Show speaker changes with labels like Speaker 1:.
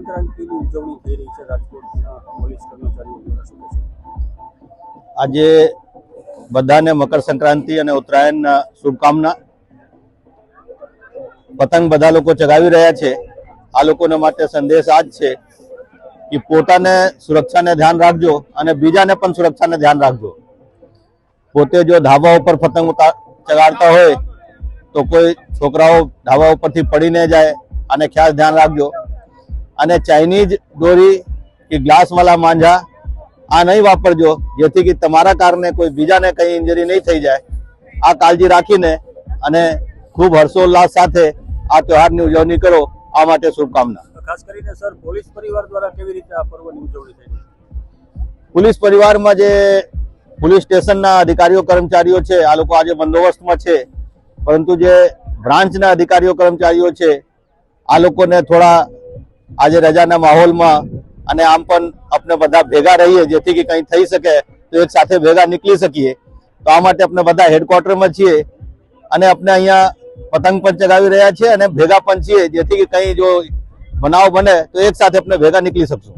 Speaker 1: સંક્રાંતિની ઉજવણી થઈ રહી છે રાજકોટના પોલીસ કર્મચારીઓ દ્વારા, શું કહેશો?
Speaker 2: આજે બધાને મકર સંક્રાંતિ અને ઉત્તરાયણના શુભકામના. પતંગ બધા લોકો ચગાવી રહ્યા છે. આ લોકોને માટે સંદેશ આ જ છે કે પોતાને સુરક્ષાને ધ્યાન રાખજો અને બીજાને પણ સુરક્ષાને ધ્યાન રાખજો. પોતે જો ધાબા ઉપર પતંગ ચગાડતા હોય તો કોઈ છોકરાઓ ધાબા ઉપરથી પડી ન જાય અને ખાસ ધ્યાન રાખજો. અને ચાઇનીઝ દોરી કે ગ્લાસવાળા માંજા આ નહીં વાપરજો, જેથી કે તમારા કારણે કોઈ બીજાને કંઈ ઇન્જરી નહીં થઈ જાય. આ કાળજી રાખીને અને ખૂબ હર્ષોલ્લાસ સાથે આ તહેવારની ઉજવણી કરો, આ માટે શુભકામના.
Speaker 1: ખાસ કરીને સર, પોલીસ પરિવાર દ્વારા કેવી રીતે આ પર્વની ઉજવણી થઈ?
Speaker 2: પોલીસ પરિવારમાં જે પોલીસ સ્ટેશનના અધિકારીઓ કર્મચારીઓ છે આ લોકો આજે બંદોબસ્તમાં છે, પરંતુ જે બ્રાન્ચના અધિકારીઓ કર્મચારીઓ છે આ લોકોને થોડા આજે રજાના માહોલમાં અને આમ પણ આપણે બધા ભેગા રહીએ જેથી કે કંઈ થઈ શકે તો એક સાથે ભેગા નીકળી શકીએ. તો આ માટે આપણે બધા હેડક્વાર્ટરમાં છીએ અને આપણે અહીંયા પતંગ પણ ચગાવી રહ્યા છીએ અને ભેગા પણ છીએ, જેથી કે કંઈ જો બનાવ બને તો એક સાથે આપણે ભેગા નીકળી શકશું.